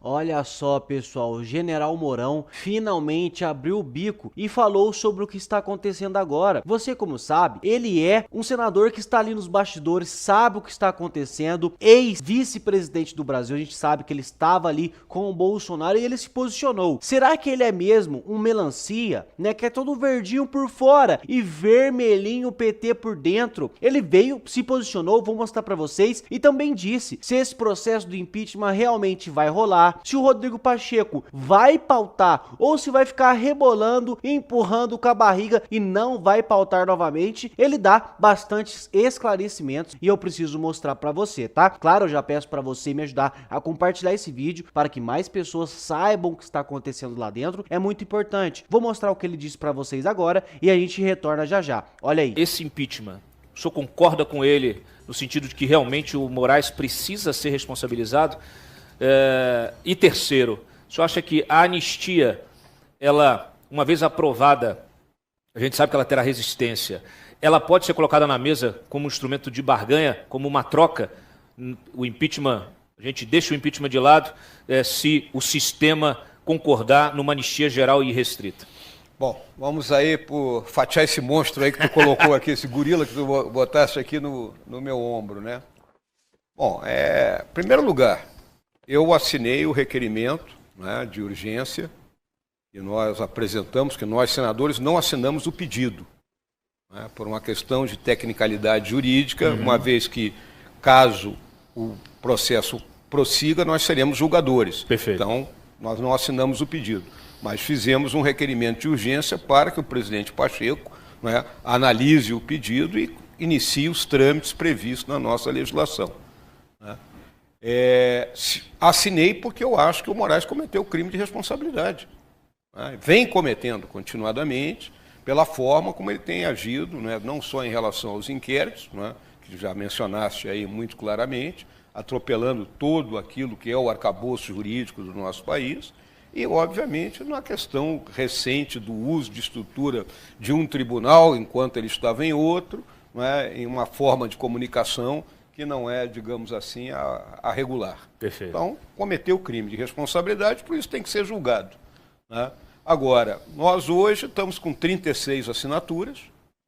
Olha só, pessoal, o General Mourão finalmente abriu o bico e falou sobre o que está acontecendo agora. Você, como sabe, ele é um senador que está ali nos bastidores, sabe o que está acontecendo, ex-vice-presidente do Brasil, a gente sabe que ele estava ali com o Bolsonaro e ele se posicionou. Será que ele é mesmo um melancia, né, que é todo verdinho por fora e vermelhinho PT por dentro? Ele veio, se posicionou, vou mostrar pra vocês, e também disse se esse processo do impeachment realmente vai rolar, se o Rodrigo Pacheco vai pautar ou se vai ficar rebolando, empurrando com a barriga e não vai pautar novamente. Ele dá bastantes esclarecimentos e eu preciso mostrar pra você, tá? Claro, eu já peço pra você me ajudar a compartilhar esse vídeo para que mais pessoas saibam o que está acontecendo lá dentro. É muito importante. Vou mostrar o que ele disse pra vocês agora e a gente retorna já já. Olha aí. Esse impeachment, o senhor concorda com ele no sentido de que realmente o Moraes precisa ser responsabilizado? E terceiro, o senhor acha que a anistia, ela, uma vez aprovada, a gente sabe que ela terá resistência, ela pode ser colocada na mesa como um instrumento de barganha, como uma troca? O impeachment, a gente deixa o impeachment de lado se o sistema concordar numa anistia geral e irrestrita. Bom, vamos aí por fatiar esse monstro aí que tu colocou aqui, esse gorila que tu botaste aqui no meu ombro, né? Bom, em primeiro lugar, eu assinei o requerimento, né, de urgência que nós apresentamos, que nós, senadores, não assinamos o pedido, né, por uma questão de tecnicalidade jurídica, uma vez que, caso o processo prossiga, nós seremos julgadores. Perfeito. Então, nós não assinamos o pedido, mas fizemos um requerimento de urgência para que o presidente Pacheco, né, analise o pedido e inicie os trâmites previstos na nossa legislação, né. Assinei porque eu acho que o Moraes cometeu crime de responsabilidade, né? Vem cometendo continuadamente pela forma como ele tem agido, né? Não só em relação aos inquéritos, né, que já mencionaste aí muito claramente, atropelando todo aquilo que é o arcabouço jurídico do nosso país, e, obviamente, na questão recente do uso de estrutura de um tribunal enquanto ele estava em outro, né, em uma forma de comunicação que não é, digamos assim, a regular. Perfeito. Então, cometeu crime de responsabilidade, por isso tem que ser julgado, né? Agora, nós hoje estamos com 36 assinaturas,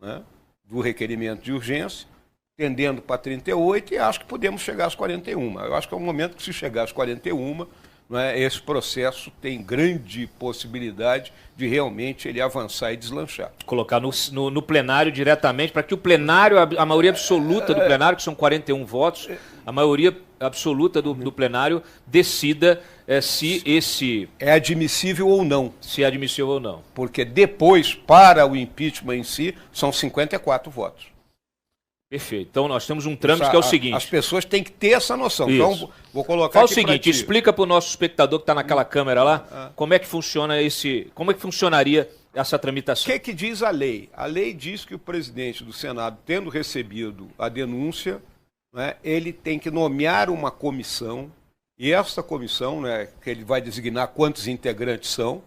né, do requerimento de urgência, tendendo para 38 e acho que podemos chegar às 41. Eu acho que é o momento que, se chegar às 41, né, esse processo tem grande possibilidade de realmente ele avançar e deslanchar. Colocar no plenário diretamente, para que o plenário, a maioria absoluta do plenário, que são 41 votos, a maioria absoluta do plenário decida se esse... É admissível ou não. Se é admissível ou não. Porque depois, para o impeachment em si, são 54 votos. Perfeito. Então nós temos um trâmite que é o seguinte. As pessoas têm que ter essa noção. Isso. Então vou colocar Fala aqui o seguinte, explica para o nosso espectador que está naquela câmera lá, como é que funciona como é que funcionaria essa tramitação. O que diz a lei? A lei diz que o presidente do Senado, tendo recebido a denúncia, né, ele tem que nomear uma comissão, e essa comissão, né, que ele vai designar quantos integrantes são,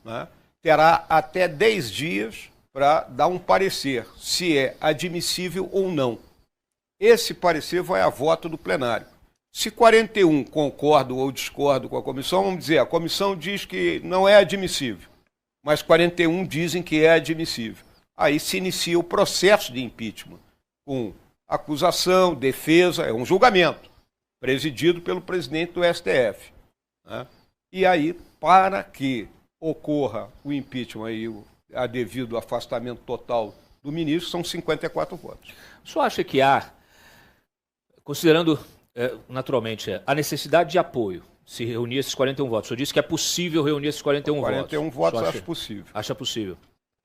né, terá até 10 dias para dar um parecer, se é admissível ou não. Esse parecer vai a voto do plenário. Se 41 concordam ou discordam com a comissão, vamos dizer, a comissão diz que não é admissível, mas 41 dizem que é admissível. Aí se inicia o processo de impeachment, com acusação, defesa, é um julgamento, presidido pelo presidente do STF, né? E aí, para que ocorra o impeachment aí, a devido afastamento total do ministro, são 54 votos. O senhor acha que há, considerando naturalmente a necessidade de apoio, se reunir esses 41 votos, o senhor disse que é possível reunir esses 41 votos. 41 votos acho possível. Acha possível.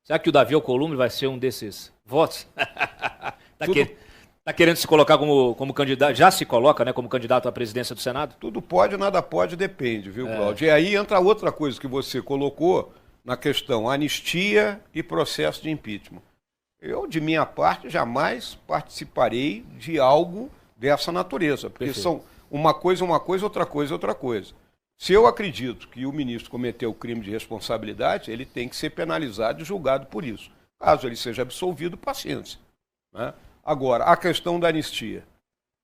Será que o Davi Alcolumbre vai ser um desses votos? Está querendo se colocar como candidato, já se coloca, né, como candidato à presidência do Senado? Tudo pode, nada pode, depende, viu, Cláudio? E aí entra outra coisa que você colocou na questão anistia e processo de impeachment. Eu, de minha parte, jamais participarei de algo dessa natureza, porque são uma coisa, outra coisa. Se eu acredito que o ministro cometeu crime de responsabilidade, ele tem que ser penalizado e julgado por isso. Caso ele seja absolvido, paciência, né? Agora, a questão da anistia.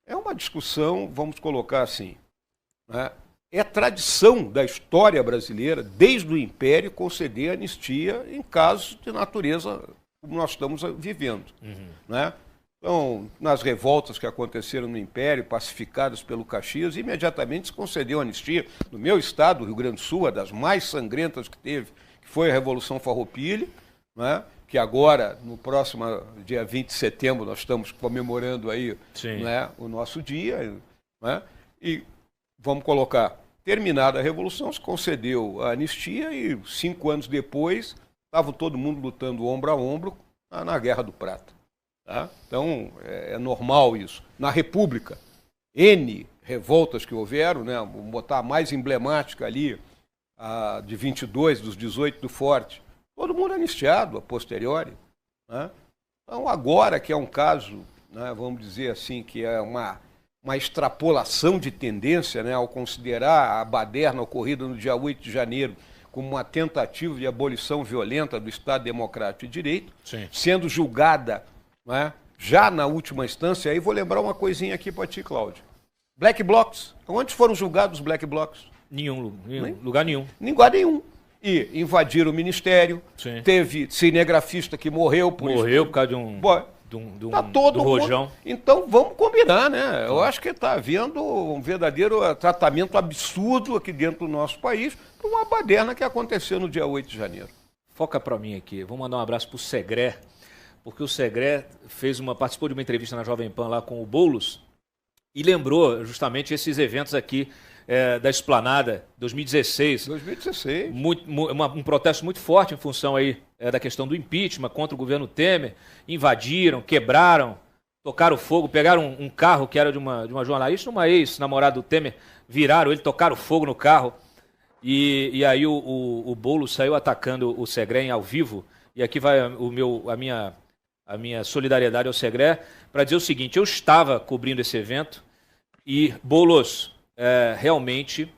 É uma discussão, vamos colocar assim, né, é tradição da história brasileira, desde o Império, conceder anistia em casos de natureza como nós estamos vivendo. Né? Então, nas revoltas que aconteceram no Império, pacificadas pelo Caxias, imediatamente se concedeu anistia. No meu estado, o Rio Grande do Sul, a das mais sangrentas que teve, que foi a Revolução Farroupilha, né? Que agora, no próximo dia 20 de setembro, nós estamos comemorando aí, né, o nosso dia. Né? E vamos colocar, terminada a Revolução, se concedeu a anistia e 5 anos depois estava todo mundo lutando ombro a ombro na Guerra do Prata. Tá? Então, é normal isso. Na República, N revoltas que houveram, né? Vamos botar a mais emblemática ali, a de 22, dos 18 do Forte, todo mundo anistiado a posteriori. Né? Então, agora que é um caso, né, vamos dizer assim, que é uma extrapolação de tendência, né, ao considerar a baderna ocorrida no dia 8 de janeiro como uma tentativa de abolição violenta do Estado Democrático de Direito, sendo julgada, né, já na última instância. Aí vou lembrar uma coisinha aqui para ti, Cláudio. Black Blocs. Onde foram julgados os Black Blocs? Lugar nenhum. Lugar nenhum. E invadiram o ministério. Teve cinegrafista que morreu por causa de um... Tá todo do rojão. Então vamos combinar, né? Eu acho que está havendo um verdadeiro tratamento absurdo aqui dentro do nosso país por uma baderna que aconteceu no dia 8 de janeiro. Foca para mim aqui. Vou mandar um abraço para o Segré, porque o Segré participou de uma entrevista na Jovem Pan lá com o Boulos e lembrou justamente esses eventos aqui da Esplanada, 2016. 2016. Um protesto muito forte em função aí da questão do impeachment contra o governo Temer. Invadiram, quebraram, tocaram fogo, pegaram um carro que era de uma jornalista, uma ex-namorada do Temer, viraram ele, tocaram fogo no carro. E aí o Boulos saiu atacando o Segré ao vivo. E aqui vai a minha solidariedade ao Segré para dizer o seguinte: eu estava cobrindo esse evento e, Boulos, realmente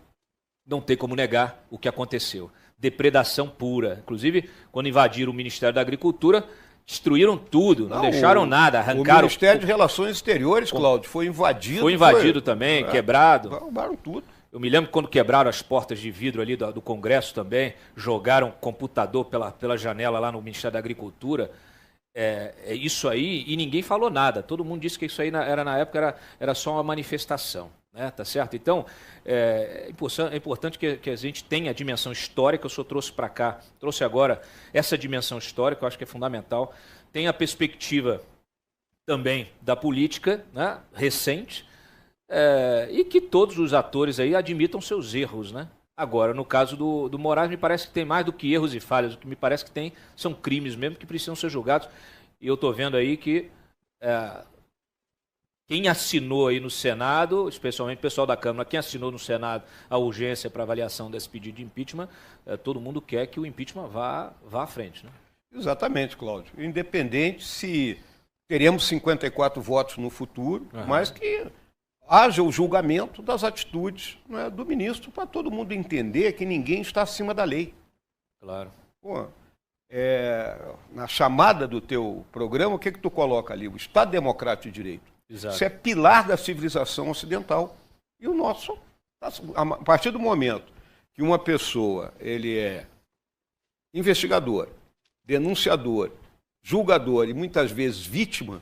não tem como negar o que aconteceu. Depredação pura. Inclusive, quando invadiram o Ministério da Agricultura, destruíram tudo, não deixaram nada, arrancaram... O Ministério de Relações Exteriores, Cláudio, foi invadido. Foi invadido também, quebrado. Roubaram tudo. Eu me lembro quando quebraram as portas de vidro ali do Congresso também, jogaram computador pela janela lá no Ministério da Agricultura. Isso aí, e ninguém falou nada. Todo mundo disse que isso aí na época era só uma manifestação. Né, tá certo? Então, é importante que a gente tenha a dimensão histórica. O senhor trouxe agora essa dimensão histórica, eu acho que é fundamental. Tem a perspectiva também da política, né, recente, e que todos os atores aí admitam seus erros. Né? Agora, no caso do Moraes, me parece que tem mais do que erros e falhas. O que me parece que são crimes mesmo que precisam ser julgados. E eu estou vendo aí que... quem assinou aí no Senado, especialmente o pessoal da Câmara, quem assinou no Senado a urgência para avaliação desse pedido de impeachment, todo mundo quer que o impeachment vá à frente. Né? Exatamente, Cláudio. Independente se teremos 54 votos no futuro, mas que haja o julgamento das atitudes, né, do ministro, para todo mundo entender que ninguém está acima da lei. Claro. Pô, na chamada do teu programa, o que tu coloca ali? O Estado Democrático de Direito. Exato. Isso é pilar da civilização ocidental. E o nosso, a partir do momento que uma pessoa ele é investigador, denunciador, julgador e muitas vezes vítima,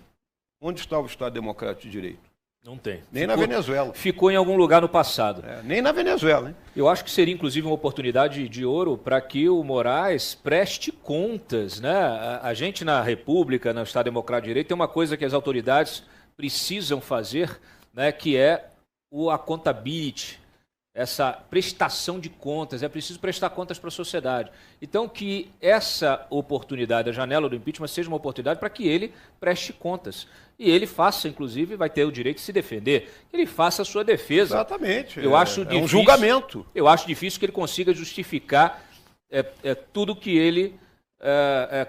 onde está o Estado Democrático de Direito? Não tem. Nem na Venezuela. Ficou em algum lugar no passado. Nem na Venezuela. Hein? Eu acho que seria, inclusive, uma oportunidade de ouro para que o Moraes preste contas. Né? A gente, na República, no Estado Democrático de Direito, tem uma coisa que as autoridades precisam fazer, né, que é o accountability, essa prestação de contas. É preciso prestar contas para a sociedade. Então, que essa oportunidade, a janela do impeachment, seja uma oportunidade para que ele preste contas. E ele faça, inclusive, vai ter o direito de se defender, ele faça a sua defesa. Exatamente. Eu acho difícil, um julgamento. Eu acho difícil que ele consiga justificar tudo que ele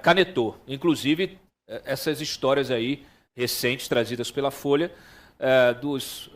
canetou. Inclusive, essas histórias aí recentes trazidas pela Folha, dos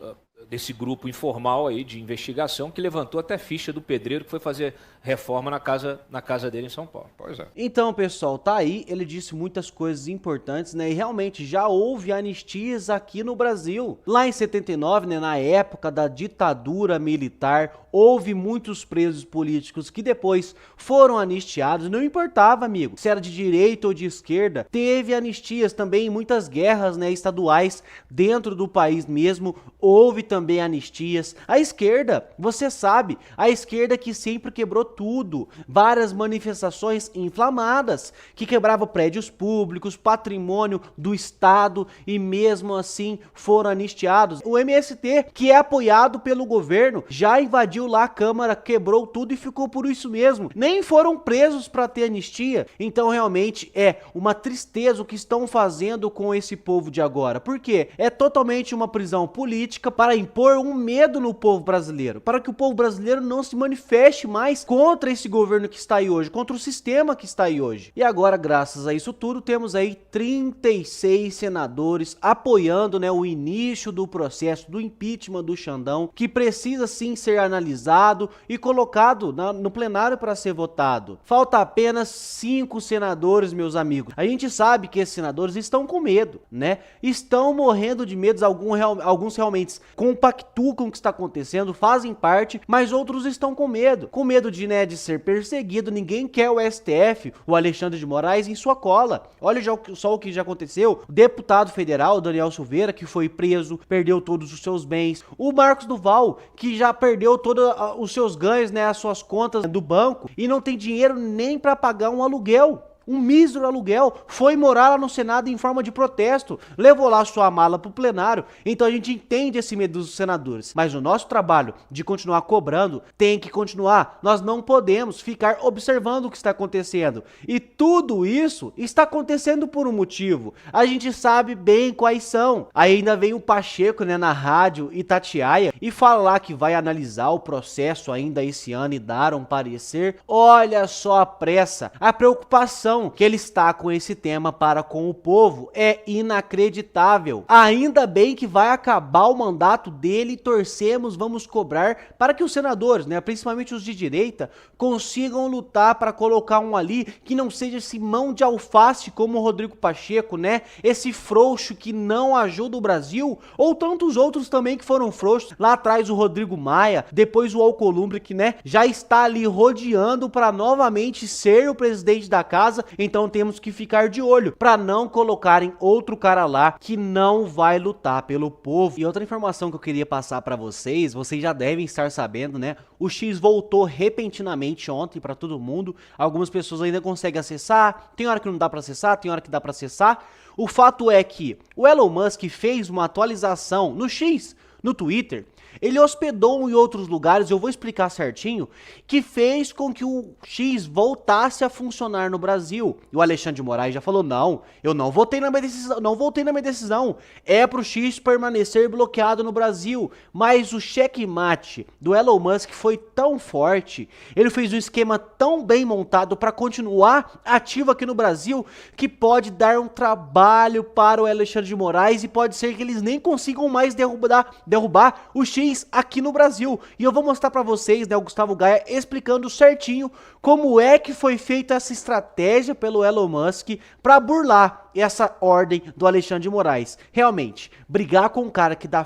desse grupo informal aí de investigação que levantou até ficha do pedreiro que foi fazer reforma na casa dele em São Paulo. Pois é. Então, pessoal, tá aí, ele disse muitas coisas importantes, né, e realmente já houve anistias aqui no Brasil. Lá em 79, né, na época da ditadura militar, houve muitos presos políticos que depois foram anistiados, não importava, amigo, se era de direita ou de esquerda, teve anistias também em muitas guerras, né, estaduais dentro do país mesmo, houve também anistias. A esquerda, você sabe, a esquerda que sempre quebrou tudo, várias manifestações inflamadas, que quebrava prédios públicos, patrimônio do Estado e mesmo assim foram anistiados. O MST, que é apoiado pelo governo, já invadiu lá a Câmara, quebrou tudo e ficou por isso mesmo. Nem foram presos para ter anistia. Então realmente é uma tristeza o que estão fazendo com esse povo de agora. Por quê? É totalmente uma prisão política para impor um medo no povo brasileiro, para que o povo brasileiro não se manifeste mais contra esse governo que está aí hoje, contra o sistema que está aí hoje. E agora, graças a isso tudo, temos aí 36 senadores apoiando, né, o início do processo do impeachment do Xandão, que precisa sim ser analisado e colocado no plenário para ser votado. Falta apenas 5 senadores, meus amigos. A gente sabe que esses senadores estão com medo, né? Estão morrendo de medo, alguns realmente compactuam com o que está acontecendo, fazem parte, mas outros estão com medo de, né, de ser perseguido. Ninguém quer o STF, o Alexandre de Moraes, em sua cola. Olha só o que já aconteceu. O deputado federal, Daniel Silveira, que foi preso, perdeu todos os seus bens. O Marcos Duval, que já perdeu todos os seus ganhos, né, as suas contas do banco e não tem dinheiro nem para pagar um aluguel. Um mísero aluguel, foi morar lá no Senado em forma de protesto, levou lá sua mala pro plenário. Então a gente entende esse medo dos senadores, mas o nosso trabalho de continuar cobrando tem que continuar. Nós não podemos ficar observando o que está acontecendo, e tudo isso está acontecendo por um motivo. A gente sabe bem quais são. Aí ainda vem o Pacheco, né, na rádio Itatiaia e falar que vai analisar o processo ainda esse ano e dar um parecer. Olha só a pressa, a preocupação que ele está com esse tema para com o povo é inacreditável. Ainda bem que vai acabar o mandato dele e torcemos, vamos cobrar para que os senadores, né, principalmente os de direita, consigam lutar para colocar um ali que não seja esse mão de alface como o Rodrigo Pacheco, né, esse frouxo que não ajuda o Brasil, ou tantos outros também que foram frouxos. Lá atrás o Rodrigo Maia, depois o Alcolumbre, que, né, já está ali rodeando para novamente ser o presidente da casa. Então temos que ficar de olho para não colocarem outro cara lá que não vai lutar pelo povo. E outra informação que eu queria passar para vocês já devem estar sabendo, né? O X voltou repentinamente ontem para todo mundo. Algumas pessoas ainda conseguem acessar, tem hora que não dá para acessar, tem hora que dá para acessar. O fato é que o Elon Musk fez uma atualização no X, no Twitter. Ele hospedou em outros lugares, eu vou explicar certinho, que fez com que o X voltasse a funcionar no Brasil. E o Alexandre de Moraes já falou: não, eu não voltei na minha decisão, é pro X permanecer bloqueado no Brasil. Mas o checkmate do Elon Musk foi tão forte, ele fez um esquema tão bem montado para continuar ativo aqui no Brasil, que pode dar um trabalho para o Alexandre de Moraes e pode ser que eles nem consigam mais derrubar o X aqui no Brasil. E eu vou mostrar para vocês, né, o Gustavo Gaia explicando certinho como é que foi feita essa estratégia pelo Elon Musk para burlar essa ordem do Alexandre de Moraes. Realmente, brigar com um cara que dá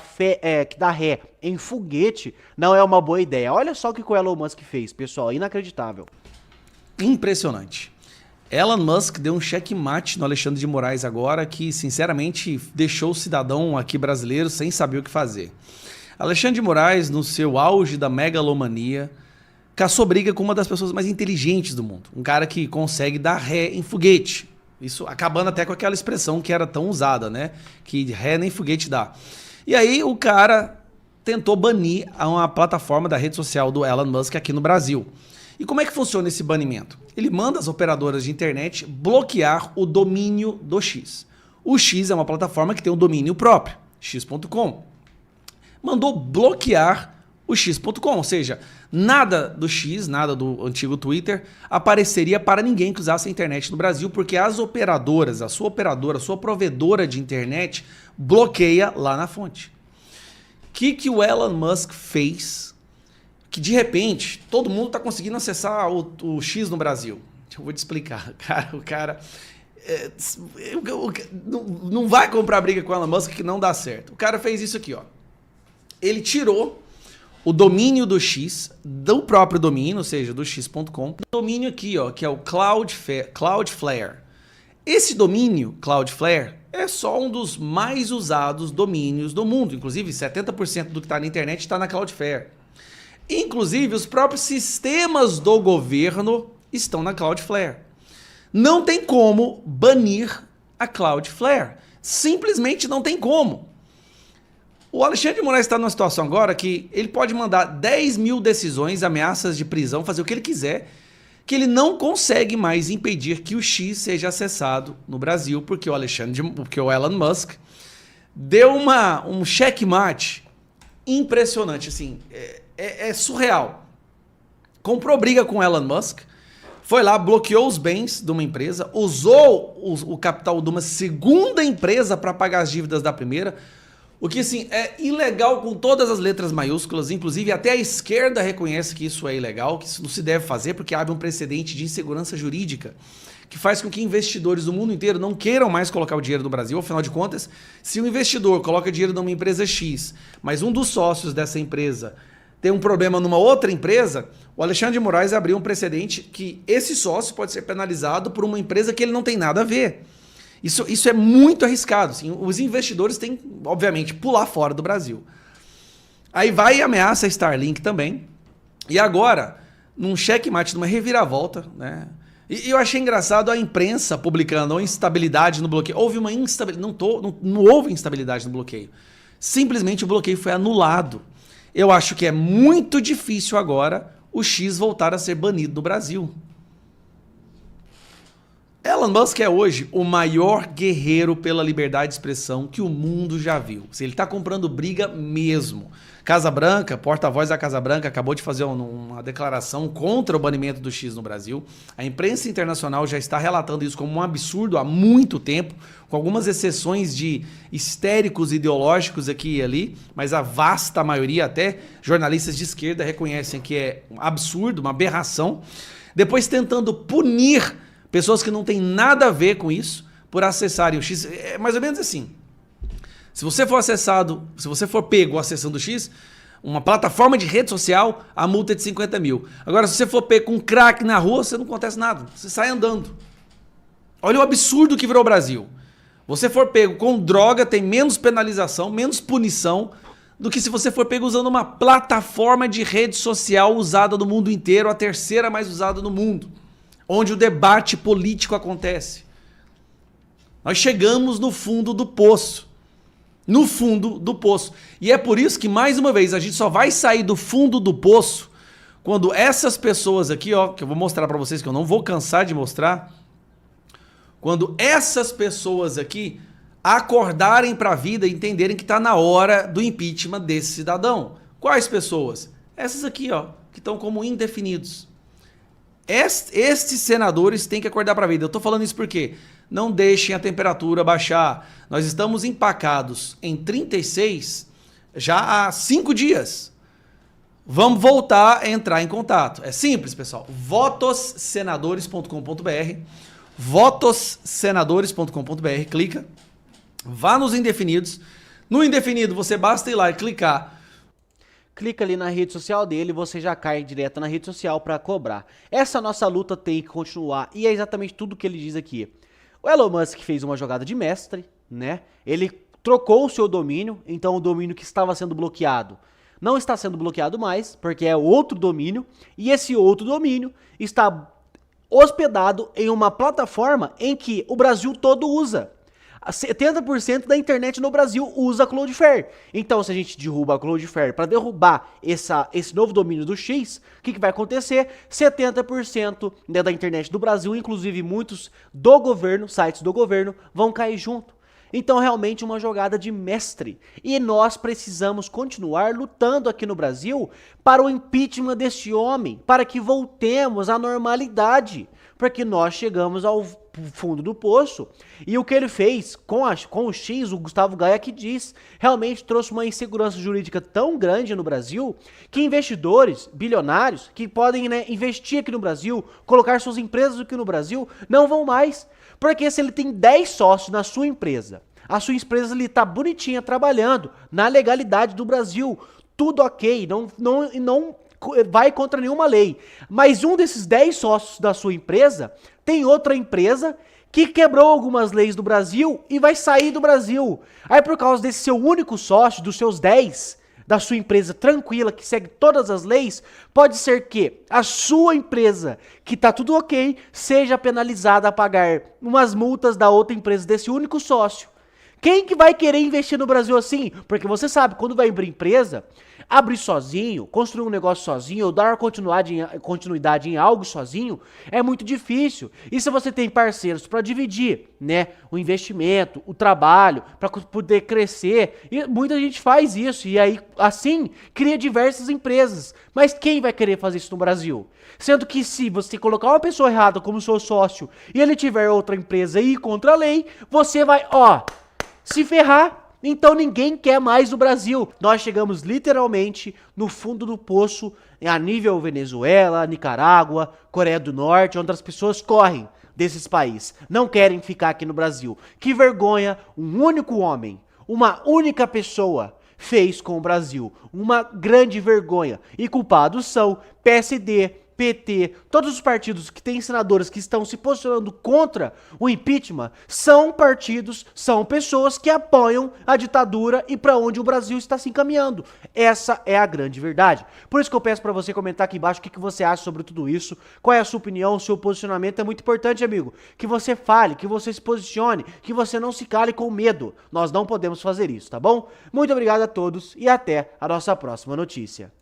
ré em foguete não é uma boa ideia. Olha só o que o Elon Musk fez, pessoal, inacreditável. Impressionante. Elon Musk deu um checkmate no Alexandre de Moraes agora, que sinceramente deixou o cidadão aqui brasileiro sem saber o que fazer. Alexandre de Moraes, no seu auge da megalomania, caçou briga com uma das pessoas mais inteligentes do mundo. Um cara que consegue dar ré em foguete. Isso acabando até com aquela expressão que era tão usada, né? Que ré nem foguete dá. E aí o cara tentou banir uma plataforma da rede social do Elon Musk aqui no Brasil. E como é que funciona esse banimento? Ele manda as operadoras de internet bloquear o domínio do X. O X é uma plataforma que tem um domínio próprio, x.com. Mandou bloquear o x.com, ou seja, nada do X, nada do antigo Twitter apareceria para ninguém que usasse a internet no Brasil, porque as operadoras, a sua provedora de internet bloqueia lá na fonte. que o Elon Musk fez que de repente todo mundo está conseguindo acessar o X no Brasil? Eu vou te explicar. O cara não vai comprar briga com o Elon Musk que não dá certo. O cara fez isso aqui, ó. Ele tirou o domínio do X, do próprio domínio, ou seja, do x.com, o domínio aqui, ó, que é o Cloudflare. Esse domínio, Cloudflare, é só um dos mais usados domínios do mundo. Inclusive, 70% do que está na internet está na Cloudflare. Inclusive, os próprios sistemas do governo estão na Cloudflare. Não tem como banir a Cloudflare. Simplesmente não tem como. O Alexandre de Moraes está numa situação agora que ele pode mandar 10 mil decisões, ameaças de prisão, fazer o que ele quiser, que ele não consegue mais impedir que o X seja acessado no Brasil, porque o Elon Musk deu um checkmate impressionante, assim, é surreal. Comprou briga com o Elon Musk, foi lá, bloqueou os bens de uma empresa, usou o capital de uma segunda empresa para pagar as dívidas da primeira, o que, assim, é ilegal com todas as letras maiúsculas, inclusive até a esquerda reconhece que isso é ilegal, que isso não se deve fazer, porque abre um precedente de insegurança jurídica, que faz com que investidores do mundo inteiro não queiram mais colocar o dinheiro no Brasil. Afinal de contas, se um investidor coloca dinheiro numa empresa X, mas um dos sócios dessa empresa tem um problema numa outra empresa, o Alexandre de Moraes abriu um precedente que esse sócio pode ser penalizado por uma empresa que ele não tem nada a ver. Isso é muito arriscado. Assim. Os investidores têm, obviamente, pular fora do Brasil. Aí vai e ameaça a Starlink também. E agora, num checkmate, numa reviravolta, né? E eu achei engraçado a imprensa publicando a instabilidade no bloqueio. Houve uma instabilidade. Não houve instabilidade no bloqueio. Simplesmente o bloqueio foi anulado. Eu acho que é muito difícil agora o X voltar a ser banido do Brasil. Elon Musk é hoje o maior guerreiro pela liberdade de expressão que o mundo já viu. Ele está comprando briga mesmo. Casa Branca, porta-voz da Casa Branca, acabou de fazer uma declaração contra o banimento do X no Brasil. A imprensa internacional já está relatando isso como um absurdo há muito tempo, com algumas exceções de histéricos ideológicos aqui e ali, mas a vasta maioria, até jornalistas de esquerda, reconhecem que é um absurdo, uma aberração. Depois tentando punir pessoas que não têm nada a ver com isso por acessarem o X. É mais ou menos assim. Se você for pego acessando o X, uma plataforma de rede social, a multa é de 50 mil. Agora, se você for pego com crack na rua, você não acontece nada. Você sai andando. Olha o absurdo que virou o Brasil. Você for pego com droga, tem menos penalização, menos punição do que se você for pego usando uma plataforma de rede social usada no mundo inteiro, a terceira mais usada no mundo, onde o debate político acontece. Nós chegamos no fundo do poço. No fundo do poço. E é por isso que, mais uma vez, a gente só vai sair do fundo do poço quando essas pessoas aqui, ó, que eu vou mostrar para vocês, que eu não vou cansar de mostrar, quando essas pessoas aqui acordarem para a vida e entenderem que está na hora do impeachment desse cidadão. Quais pessoas? Essas aqui, ó, que estão como indefinidos. Estes senadores têm que acordar para a vida. Eu estou falando isso porque não deixem a temperatura baixar. Nós estamos empacados em 36 já há 5 dias. Vamos voltar a entrar em contato. É simples, pessoal. votossenadores.com.br votossenadores.com.br, clica, vá nos indefinidos. No indefinido você basta ir lá e clicar. Clica ali na rede social dele, você já cai direto na rede social para cobrar. Essa nossa luta tem que continuar e é exatamente tudo que ele diz aqui. O Elon Musk fez uma jogada de mestre, né? Ele trocou o seu domínio, então o domínio que estava sendo bloqueado não está sendo bloqueado mais, porque é outro domínio, e esse outro domínio está hospedado em uma plataforma em que o Brasil todo usa. 70% da internet no Brasil usa a Cloudflare. Então, se a gente derruba a Cloudflare para derrubar esse novo domínio do X, o que vai acontecer? 70% da internet do Brasil, inclusive muitos do governo, sites do governo, vão cair junto. Então, realmente uma jogada de mestre. E nós precisamos continuar lutando aqui no Brasil para o impeachment deste homem, para que voltemos à normalidade, porque nós chegamos ao fundo do poço. E o que ele fez com o X, o Gustavo Gaia que diz, realmente trouxe uma insegurança jurídica tão grande no Brasil, que investidores, bilionários, que podem, né, investir aqui no Brasil, colocar suas empresas aqui no Brasil, não vão mais. Porque se ele tem 10 sócios na sua empresa, a sua empresa ali tá bonitinha trabalhando, na legalidade do Brasil, tudo ok, não vai contra nenhuma lei. Mas um desses 10 sócios da sua empresa tem outra empresa que quebrou algumas leis do Brasil e vai sair do Brasil. Aí por causa desse seu único sócio, dos seus 10, da sua empresa tranquila, que segue todas as leis, pode ser que a sua empresa, que tá tudo ok, seja penalizada a pagar umas multas da outra empresa desse único sócio. Quem que vai querer investir no Brasil assim? Porque você sabe, quando vai abrir empresa, abrir sozinho, construir um negócio sozinho, ou dar continuidade em algo sozinho, é muito difícil. E se você tem parceiros para dividir, né, o investimento, o trabalho, para poder crescer, e muita gente faz isso, e aí, assim, cria diversas empresas. Mas quem vai querer fazer isso no Brasil? Sendo que se você colocar uma pessoa errada como seu sócio, e ele tiver outra empresa e ir contra a lei, você vai, se ferrar. Então ninguém quer mais o Brasil. Nós chegamos literalmente no fundo do poço a nível Venezuela, Nicarágua, Coreia do Norte, onde as pessoas correm desses países. Não querem ficar aqui no Brasil. Que vergonha um único homem, uma única pessoa fez com o Brasil. Uma grande vergonha. E culpados são PSD, PT, todos os partidos que têm senadores que estão se posicionando contra o impeachment, são partidos, são pessoas que apoiam a ditadura e para onde o Brasil está se encaminhando. Essa é a grande verdade. Por isso que eu peço para você comentar aqui embaixo o que você acha sobre tudo isso, qual é a sua opinião, o seu posicionamento. É muito importante, amigo, que você fale, que você se posicione, que você não se cale com medo. Nós não podemos fazer isso, tá bom? Muito obrigado a todos e até a nossa próxima notícia.